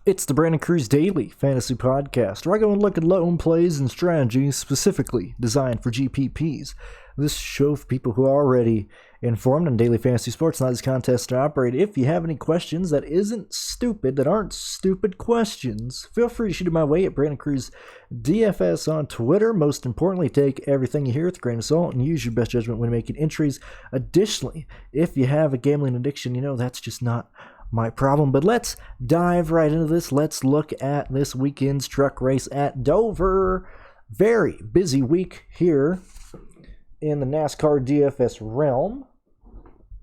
It's the Brandon Cruz Daily Fantasy Podcast, where I go and look at loan plays and strategies specifically designed for GPPs. This show for people who are already informed on daily fantasy sports, not as contests to operate. If you have any questions that aren't stupid questions, feel free to shoot them my way at BrandonCruzDFS on Twitter. Most importantly, take everything you hear with a grain of salt and use your best judgment when making entries. Additionally, if you have a gambling addiction, that's just not my problem. But let's dive right into this. Let's look at this weekend's truck race at Dover. Very busy week here in the NASCAR DFS realm.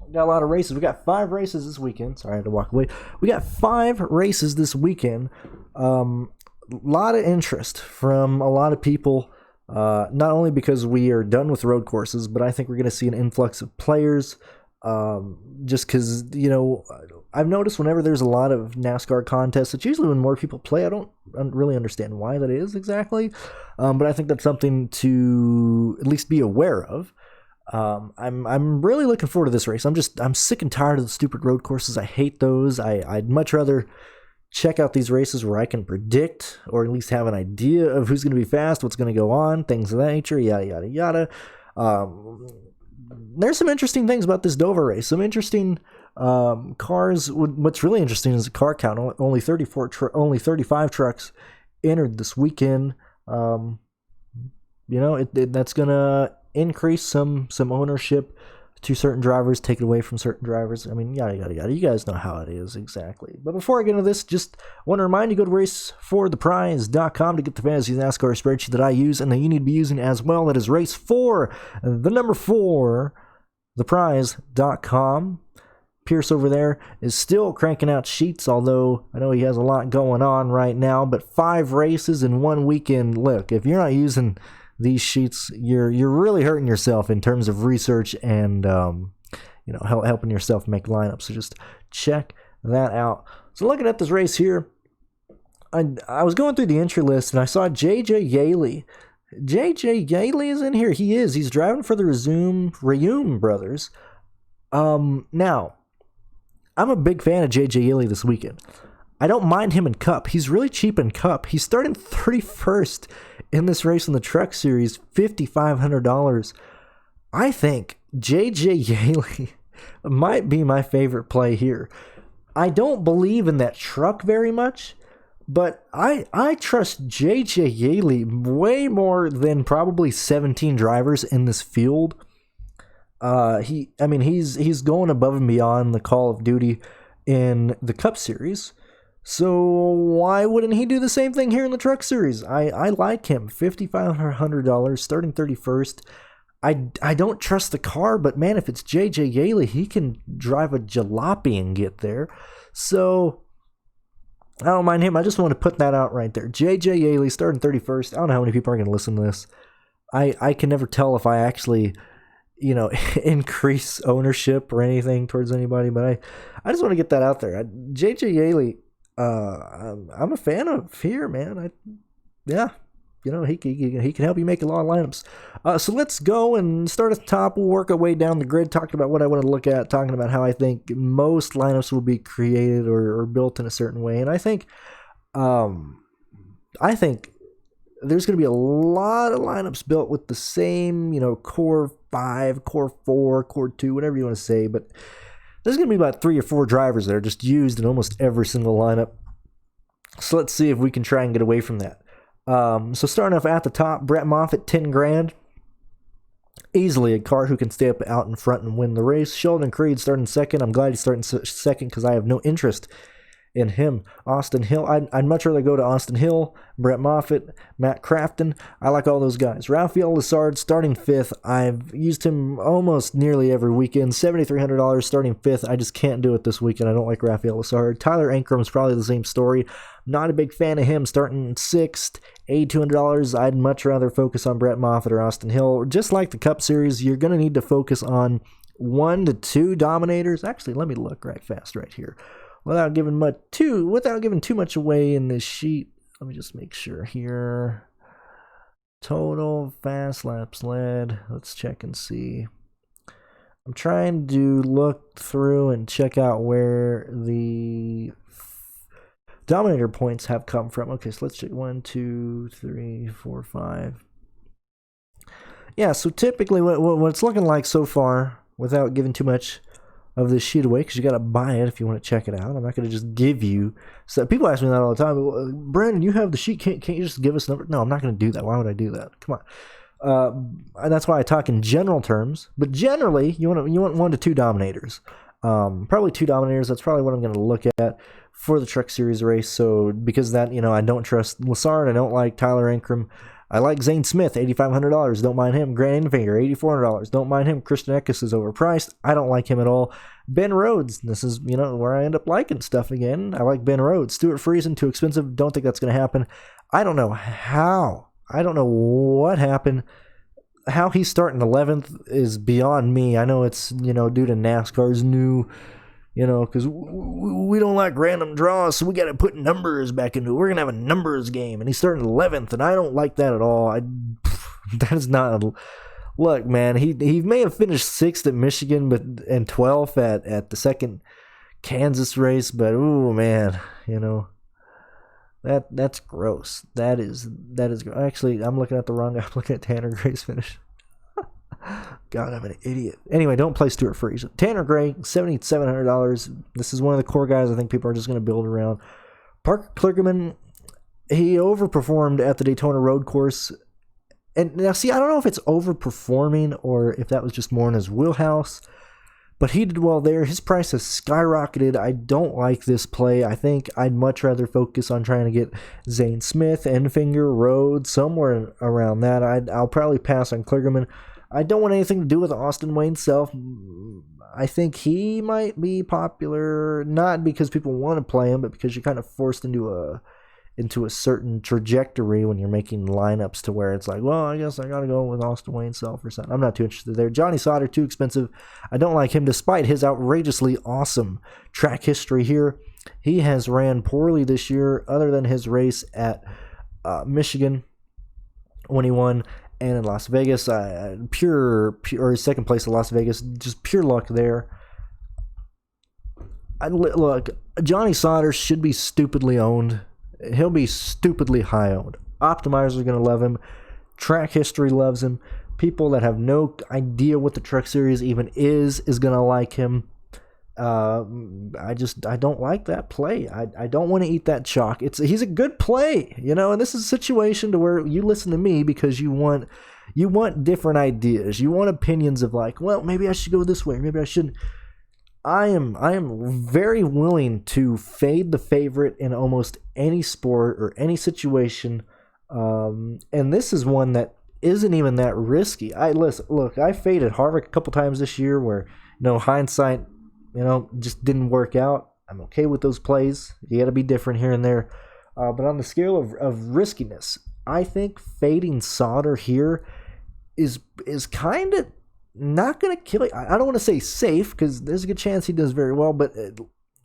We got a lot of races. We got 5 races this weekend. Sorry, I had to walk away. We got 5 races this weekend. A lot of interest from a lot of people, not only because we are done with road courses, but I think we're going to see an influx of players. Just because, I've noticed whenever there's a lot of NASCAR contests, it's usually when more people play. I don't really understand why that is exactly, but I think that's something to at least be aware of. I'm really looking forward to this race. I'm sick and tired of the stupid road courses. I hate those. I'd much rather check out these races where I can predict or at least have an idea of who's going to be fast, what's going to go on, things of that nature, yada, yada, yada. There's some interesting things about this Dover race. Some interesting cars. What's really interesting is the car count. Only 35 trucks entered this weekend. That's gonna increase some ownership to certain drivers, take it away from certain drivers. Yada, yada, yada. You guys know how it is exactly. But before I get into this, just want to remind you, go to racefortheprize.com to get the fantasy NASCAR spreadsheet that I use and that you need to be using as well. That is racefortheprize.com. Pierce over there is still cranking out sheets, although I know he has a lot going on right now. But 5 races in one weekend. Look, if you're not using these sheets, you're really hurting yourself in terms of research and helping yourself make lineups. So just check that out. So looking at this race here, I was going through the entry list and I saw JJ Yaley. JJ Yaley is in here. He's driving for the Rheaume brothers. Now, I'm a big fan of JJ Yaley this weekend. I don't mind him in Cup. He's really cheap in Cup. He's starting 31st in this race in the Truck Series, $5,500. I think JJ Yaley might be my favorite play here. I don't believe in that truck very much, but I trust JJ Yaley way more than probably 17 drivers in this field. He's going above and beyond the Call of Duty in the Cup Series. So why wouldn't he do the same thing here in the Truck Series? I like him. $5,500, starting 31st. I don't trust the car, but man, if it's JJ Yaley, he can drive a jalopy and get there. So I don't mind him. I just want to put that out right there. JJ Yaley, starting 31st. I don't know how many people are going to listen to this. I can never tell if I actually increase ownership or anything towards anybody, but I just want to get that out there. JJ Yaley, I'm a fan of here, man. He can help you make a lot of lineups. So let's go and start at the top. We'll work our way down the grid, talking about what I want to look at, talking about how I think most lineups will be created or built in a certain way. And I think there's going to be a lot of lineups built with the same, core 5, core 4, core 2, whatever you want to say. But there's going to be about 3 or 4 drivers that are just used in almost every single lineup. So let's see if we can try and get away from that. So starting off at the top, Brett Moffatt, $10,000. Easily a car who can stay up out in front and win the race. Sheldon Creed starting second. I'm glad he's starting second because I have no interest in him. Austin Hill, I'd much rather go to Austin Hill, Brett Moffatt, Matt Crafton. I like all those guys. Rafael Lazard starting 5th. I've used him almost nearly every weekend. $7,300 starting 5th. I just can't do it this weekend. I don't like Rafael Lazard. Tyler Ankram's probably the same story. Not a big fan of him starting 6th. $8,200. I'd much rather focus on Brett Moffatt or Austin Hill. Just like the Cup Series, you're going to need to focus on 1 to 2 dominators. Actually, let me look right fast right here. Without giving too much away in this sheet, let me just make sure here. Total fast laps led. Let's check and see. I'm trying to look through and check out where the Dominator points have come from. Okay, so let's check 1, 2, 3, 4, 5. Yeah, so typically what it's looking like so far, without giving too much of this sheet away, because you got to buy it if you want to check it out. I'm not going to just give you. So people ask me that all the time. Well, Brandon, you have the sheet. Can't you just give us a number? No, I'm not going to do that. Why would I do that? Come on. That's why I talk in general terms. But generally, you want 1 to 2 dominators. Probably 2 dominators. That's probably what I'm going to look at for the Truck Series race. So because that, I don't trust Lazard. I don't like Tyler Ankrum. I like Zane Smith, $8,500. Don't mind him. Grant Enfinger, $8,400. Don't mind him. Christian Eckes is overpriced. I don't like him at all. Ben Rhodes, this is, where I end up liking stuff again. I like Ben Rhodes. Stuart Friesen, too expensive. Don't think that's going to happen. I don't know how. I don't know what happened. How he's starting 11th is beyond me. I know it's, due to NASCAR's new, because we don't like random draws, so we got to put numbers back into it. We're going to have a numbers game, and he's starting 11th, and I don't like that at all. That is not look, man, he may have finished 6th at Michigan and 12th at the second Kansas race, but, ooh, man, that's gross. That is gross. Actually, I'm looking at the wrong guy. I'm looking at Tanner Gray's finish. God, I'm an idiot. Anyway, don't play Stuart Friesen. Tanner Gray, $7,700. This is one of the core guys I think people are just going to build around. Parker Kligerman, he overperformed at the Daytona Road Course. And now, see, I don't know if it's overperforming or if that was just more in his wheelhouse. But he did well there. His price has skyrocketed. I don't like this play. I think I'd much rather focus on trying to get Zane Smith, Enfinger, Rhodes, somewhere around that. I'll probably pass on Kligerman. I don't want anything to do with Austin Wayne Self. I think he might be popular, not because people want to play him, but because you're kind of forced into a certain trajectory when you're making lineups to where it's like, well, I guess I got to go with Austin Wayne Self or something. I'm not too interested there. Johnny Saunder, too expensive. I don't like him despite his outrageously awesome track history here. He has ran poorly this year other than his race at Michigan when he won. And in Las Vegas, pure or second place in Las Vegas, just pure luck there. Look, Johnny Saunder should be stupidly owned. He'll be stupidly high owned. Optimizers are going to love him. Track history loves him. People that have no idea what the Truck Series even is going to like him. I don't like that play. I don't want to eat that chalk. He's a good play, and this is a situation to where you listen to me because you want different ideas. You want opinions of like, well, maybe I should go this way, maybe I shouldn't. I am very willing to fade the favorite in almost any sport or any situation. And this is one that isn't even that risky. I faded Harvick a couple times this year where, hindsight, just didn't work out. I'm okay with those plays. You got to be different here and there. But on the scale of riskiness, I think fading Saunder here is kind of not going to kill it. I don't want to say safe because there's a good chance he does very well. But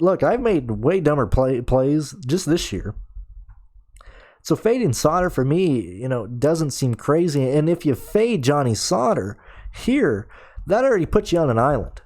look, I've made way dumber plays just this year. So fading Saunder for me, doesn't seem crazy. And if you fade Johnny Saunder here, that already puts you on an island.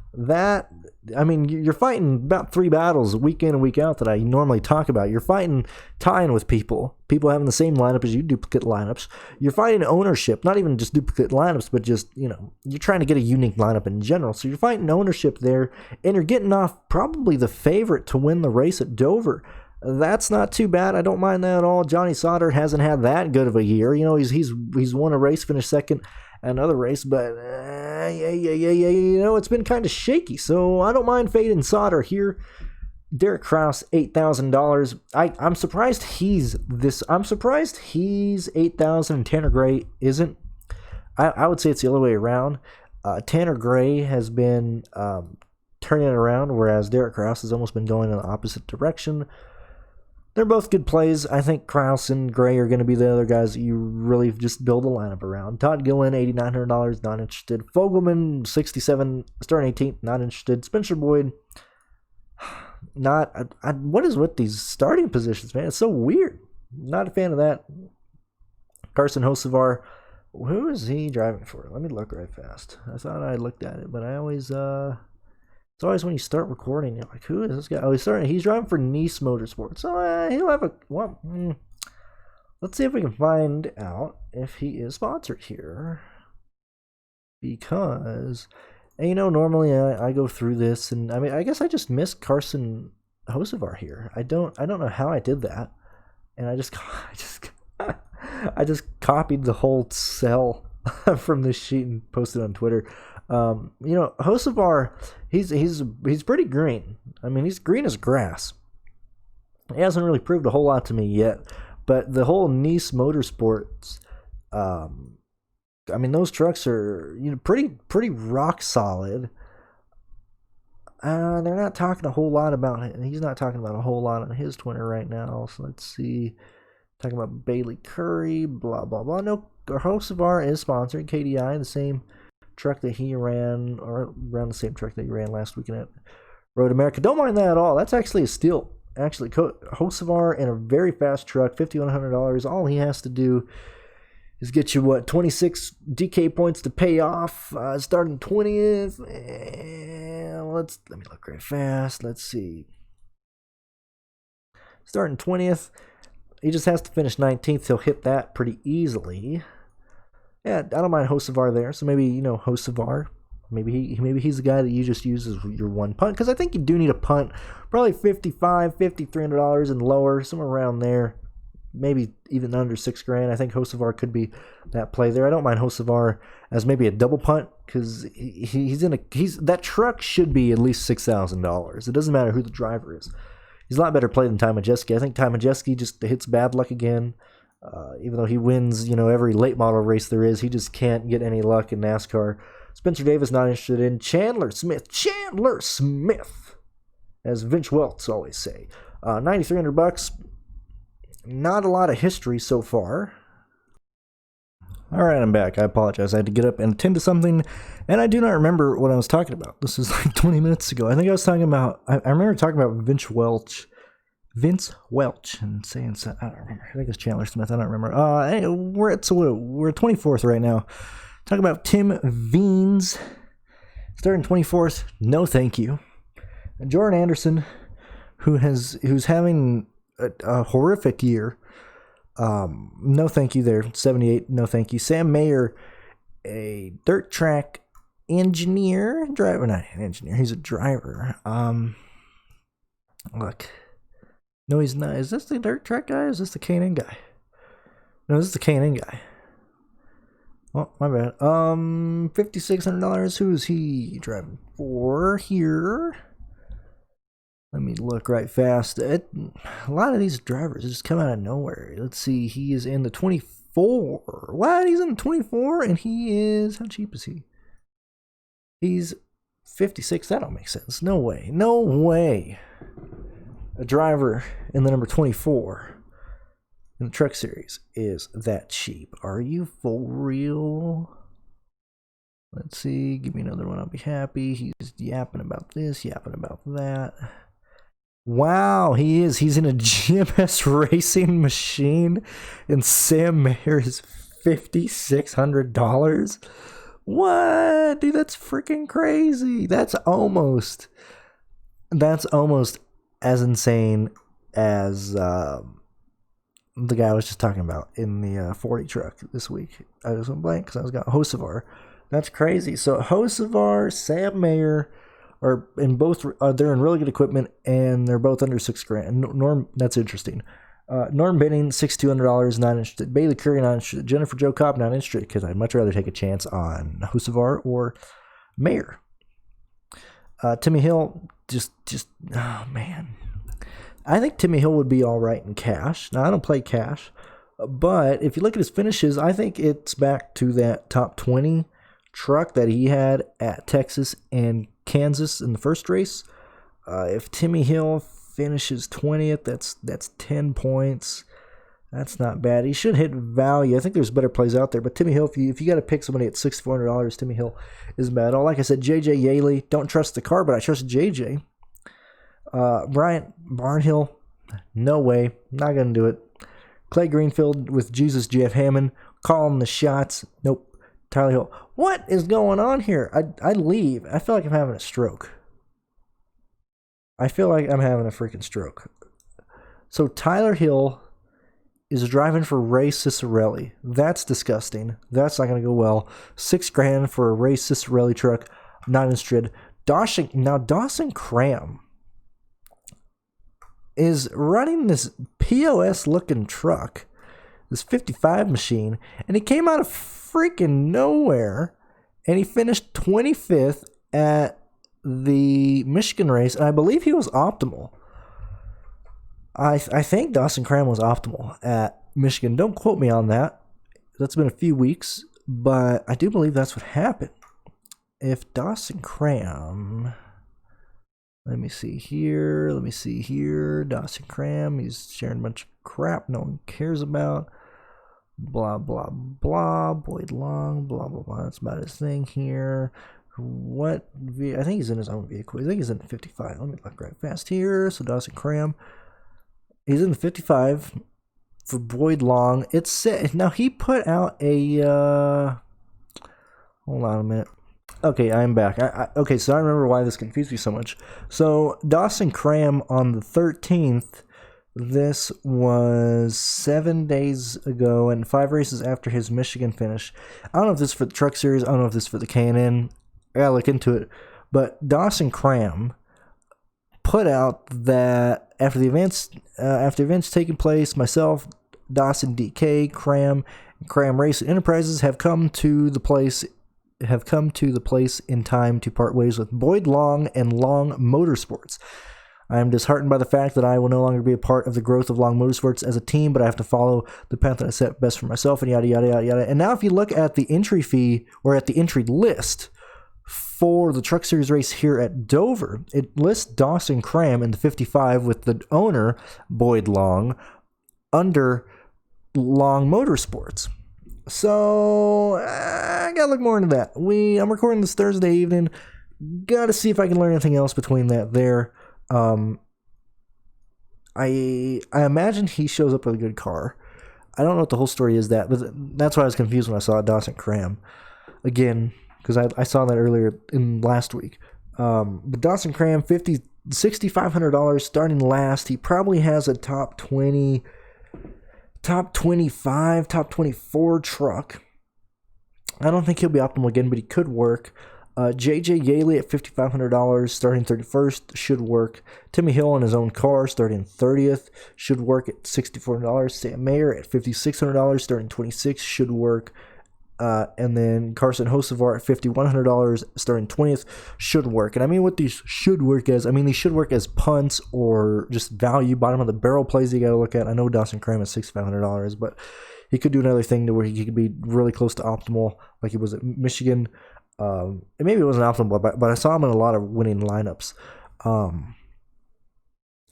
You're fighting about 3 battles week in and week out that I normally talk about. You're fighting tying with people having the same lineup as you, duplicate lineups. You're fighting ownership, not even just duplicate lineups, but just, you're trying to get a unique lineup in general. So you're fighting ownership there, and you're getting off probably the favorite to win the race at Dover. That's not too bad. I don't mind that at all. Johnny Saunder hasn't had that good of a year. He's won a race, finished second at another race, but it's been kind of shaky. So I don't mind fading Saunder here. Derek Krauss, $8,000. I'm surprised he's $8,000 and Tanner Gray isn't. I would say it's the other way around. Tanner Gray has been turning it around, whereas Derek Krauss has almost been going in the opposite direction. They're both good plays. I think Krauss and Gray are going to be the other guys that you really just build a lineup around. Todd Gillen, $8,900, not interested. Fogelman, $67, starting 18th, not interested. Spencer Boyd, not. What is with these starting positions, man? It's so weird. Not a fan of that. Carson Josevar, who is he driving for? Let me look right fast. I thought I looked at it, but I always It's always when you start recording, you're like, who is this guy? Oh, he's driving for Nice Motorsports. So he'll have let's see if we can find out if he is sponsored here. Because, and normally I go through this, and I mean, I guess I just missed Carson Josevar here. I don't know how I did that, and I just copied the whole cell from this sheet and posted on Twitter. Josevar, he's pretty green. I mean, he's green as grass. He hasn't really proved a whole lot to me yet, but the whole Nice Motorsports, I mean, those trucks are pretty rock solid. They're not talking a whole lot about it. He's not talking about a whole lot on his Twitter right now. So let's see. Talking about Bailey Curry, blah blah blah. No, Josevar is sponsored. KDI, the same truck that he ran, or around the same truck that he ran last weekend at Road America. Don't mind that at all. That's actually a steal. Actually, Josevar in a very fast truck, $5,100. All he has to do is get you 26 DK points to pay off, starting 20th. And let me look right fast. Let's see. Starting 20th, he just has to finish 19th. He'll hit that pretty easily. Yeah, I don't mind Josevar there. So maybe Josevar. Maybe he's the guy that you just use as your one punt, because I think you do need a punt. Probably $300 and lower, somewhere around there. Maybe even under $6,000. I think Josevar could be that play there. I don't mind Josevar as maybe a double punt, because that truck should be at least $6,000. It doesn't matter who the driver is. He's a lot better play than Ty Majeski. I think Ty Majeski just hits bad luck again. Even though he wins, every late model race there is, he just can't get any luck in NASCAR. Spencer Davis not interested in. Chandler Smith, as Vince Welts always say. $9,300. Not a lot of history so far. All right, I'm back. I apologize. I had to get up and attend to something, and I do not remember what I was talking about. This is like 20 minutes ago. I think I was talking about, I remember talking about Vince Welch, and saying, I don't remember. I think it's Chandler Smith. I don't remember. We're at 24th right now. Talking about Tim Veens, starting 24th. No, thank you. And Jordan Anderson, who's having a horrific year. No thank you there. 78, no thank you. Sam Mayer, a dirt track engineer, driver, not an engineer, he's a driver. Look. No, he's not. Is this the dirt track guy, or is this the K&N guy? No, this is the K&N guy. Oh, my bad. $5,600. Who is he driving for here? Let me look right fast. A lot of these drivers just come out of nowhere. Let's see. He is in the 24. What? He's in the 24, and he is, how cheap is he? He's 56. That don't make sense. No way. No way. A driver in the number 24 in the Truck Series is that cheap. Are you for real? Let's see. Give me another one. I'll be happy. He's yapping about this, yapping about that. Wow, he is. He's in a GMS racing machine, and Sam Mayer is $5,600. What? Dude, that's freaking crazy. That's almost as insane as the guy I was just talking about in the 40 truck this week. I just went blank because I was got Josevar. That's crazy. So Josevar, Sam Mayer are in both. They're in really good equipment, and they're both under $6,000. Norm, that's interesting. Norm Benning, $6,200, not interested. Bailey Curry, not interested. Jennifer Jo Cobb, not interested, because I'd much rather take a chance on Josevar or Mayer. Timmy Hill, just oh man. I think Timmy Hill would be all right in cash. Now, I don't play cash, but if you look at his finishes, I think it's back to that top 20 truck that he had at Texas and Kansas in the first race. If Timmy Hill finishes 20th, that's 10 points. That's not bad. He should hit value. I think there's better plays out there, but Timmy Hill, if you got to pick somebody at $6,400, Timmy Hill isn't bad at all. Like I said, JJ Yaley, don't trust the car, but I trust JJ. Bryant Barnhill, no way, not gonna do it. Clay Greenfield with Jesus Jeff Hammond calling the shots. Nope. Tyler Hill. What is going on here? I leave. I feel like I'm having a stroke. I feel like I'm having a freaking stroke. So Tyler Hill is driving for Ray Cicerelli. That's disgusting. That's not going to go well. $6,000 for a Ray Cicerelli truck. Not interested. Dawson Cram is running this POS looking truck, this 55 machine, and he came out of freaking nowhere, and he finished 25th at the Michigan race, and I believe he was optimal. I think Dawson Cram was optimal at Michigan. Don't quote me on that. That's been a few weeks, but I do believe that's what happened. If Dawson Cram, let me see here. Dawson Cram, he's sharing a bunch of crap no one cares about. Blah, blah, blah. Boyd Long, blah, blah, blah. That's about his thing here. I think he's in his own vehicle. I think he's in the 55. Let me look right fast here. So Dawson Cram, he's in the 55 for Boyd Long. Now he put out a, hold on a minute. Okay, I'm back. Okay, so I remember why this confused me so much. So Dawson Cram on the 13th, this was 7 days ago and 5 races after his Michigan finish. I don't know if this is for the Truck Series. I don't know if this is for the K&N. I gotta look into it. But Dawson Cram put out that after the events taking place, myself, Dawson DK, Cram, and Cram Race Enterprises have come to the place in time to part ways with Boyd Long and Long Motorsports. I am disheartened by the fact that I will no longer be a part of the growth of Long Motorsports as a team, but I have to follow the path that I set best for myself, and yada, yada, yada, yada. And now if you look at the entry fee, or at the entry list for the Truck Series race here at Dover, it lists Dawson Cram in the 55 with the owner, Boyd Long, under Long Motorsports. So I gotta look more into that. I'm recording this Thursday evening. Gotta see if I can learn anything else between that there. I imagine he shows up with a good car. I don't know what the whole story is but that's why I was confused when I saw Dawson Cram again, because I saw that earlier in last week. But Dawson Cram, $6,500 starting last. He probably has a top 20. Top 25, top 24 truck. I don't think he'll be optimal again, but he could work. JJ Yaley at $5,500, starting 31st, should work. Timmy Hill in his own car, starting 30th, should work at $64. Sam Mayer at $5,600, starting 26th, should work. And then Carson Josevar at $5,100, starting 20th, should work. And I mean, what these should work as, these should work as punts or just value, bottom of the barrel plays you got to look at. I know Dawson Cram is $6,500, but he could do another thing to where he could be really close to optimal, like he was at Michigan. And maybe it wasn't optimal, but I saw him in a lot of winning lineups.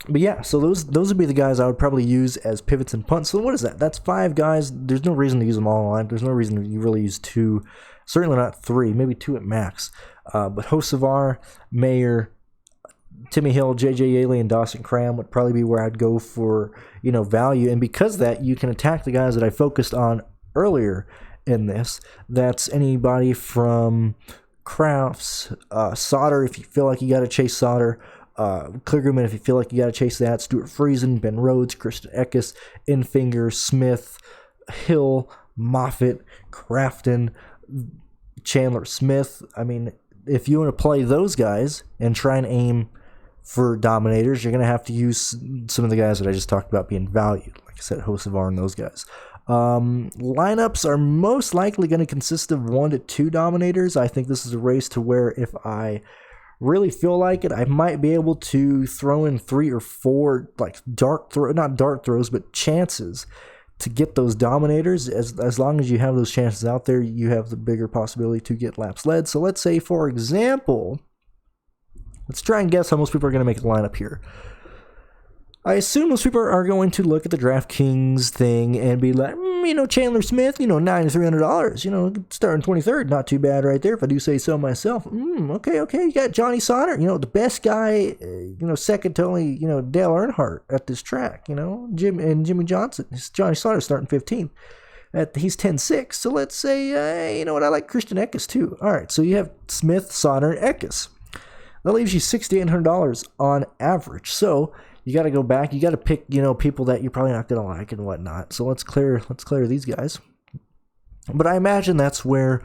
But yeah, so those would be the guys I would probably use as pivots and punts. So what is that? That's 5 guys. There's no reason to use them all online. There's no reason to really use 2. Certainly not 3, maybe 2 at max. But Josevar, Mayer, Timmy Hill, JJ Yaley, and Dawson Cram would probably be where I'd go for, value. And because of that, you can attack the guys that I focused on earlier in this. That's anybody from Krauss, Saunder, if you feel like you got to chase Saunder, Kligerman, if you feel like you got to chase that, Stuart Friesen, Ben Rhodes, Christian Eckes, Infinger, Smith, Hill, Moffatt, Crafton, Chandler Smith. If you want to play those guys and try and aim for dominators, you're going to have to use some of the guys that I just talked about being valued. Like I said, Josevar and those guys. Lineups are most likely going to consist of 1 to 2 dominators. I think this is a race to where if I really feel like it, I might be able to throw in 3 or 4 like not dart throws, but chances to get those dominators. As long as you have those chances out there, you have the bigger possibility to get laps led. So let's say, for example, let's try and guess how most people are going to make the lineup here. I assume most people are going to look at the DraftKings thing and be like, Chandler Smith, $9,300, starting 23rd, not too bad right there if I do say so myself. Okay, you got Johnny Saunder, the best guy, second to only, Dale Earnhardt at this track, Jimmy Johnson. Johnny Saunder starting 15th. He's 10-6, so let's say, I like Christian Eckes too. All right, so you have Smith, Saunder, and Eckes. that leaves you $6,800 on average. So you got to go back. You got to pick, people that you're probably not going to like and whatnot. So let's clear these guys. But I imagine that's where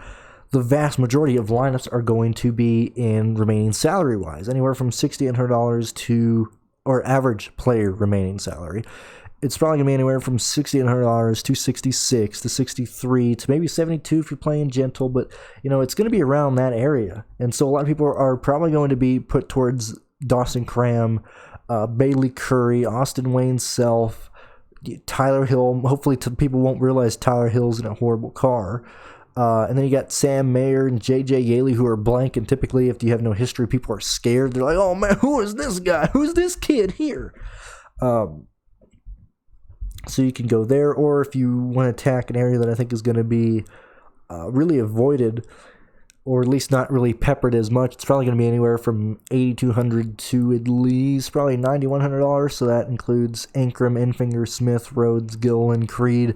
the vast majority of lineups are going to be in remaining salary wise, anywhere from $6,800 to, or average player remaining salary. It's probably going to be anywhere from $6,800 to $66 to $63 to maybe $72 if you're playing gentle, but it's going to be around that area. And so a lot of people are probably going to be put towards Dawson Cram, Bailey Curry, Austin Wayne Self, Tyler Hill. Hopefully people won't realize Tyler Hill's in a horrible car. And then you got Sam Mayer and JJ Yaley, who are blank, and typically if you have no history, people are scared. They're like, oh man, who is this guy? Who's this kid here? So you can go there, or if you want to attack an area that I think is going to be really avoided, or at least not really peppered as much, it's probably going to be anywhere from $8,200 to at least probably $9,100. So that includes Ankrum, Enfinger, Smith, Rhodes, Gill, and Creed.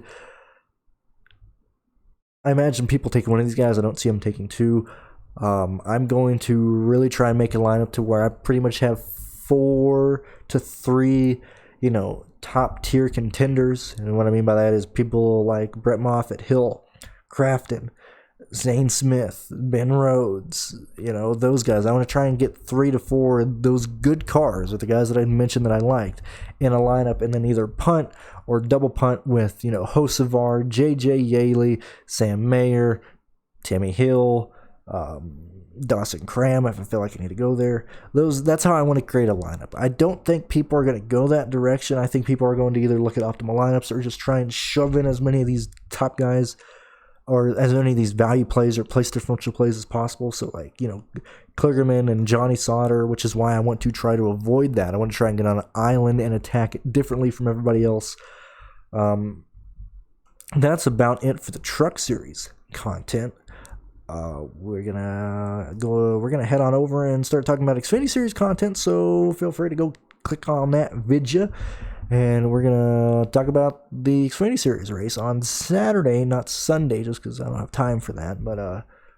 I imagine people taking one of these guys. I don't see them taking two. I'm going to really try and make a lineup to where I pretty much have 4 to 3, top tier contenders. And what I mean by that is people like Brett Moffatt, Hill, Crafton, Zane Smith, Ben Rhodes, those guys. I want to try and get 3 to 4 of those good cars with the guys that I mentioned that I liked in a lineup, and then either punt or double punt with, Josevar, JJ Yaley, Sam Mayer, Timmy Hill, Dawson Cram, if I feel like I need to go there. That's how I want to create a lineup. I don't think people are going to go that direction. I think people are going to either look at optimal lineups or just try and shove in as many of these top guys or as many of these value plays or place differential plays as possible. So Kligerman and Johnny Saunder, which is why I want to try to avoid that. I want to try and get on an island and attack it differently from everybody else. That's about it for the Truck Series content. We're gonna head on over and start talking about Xfinity Series content, so feel free to go click on that vidya, and we're gonna talk about the Xfinity Series race on Saturday, not Sunday, just because I don't have time for that. But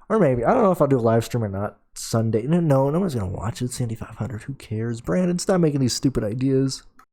or maybe I don't know if I'll do a live stream or not Sunday. No one's gonna watch it. It's Indy 500. Who cares? Brandon, stop making these stupid ideas.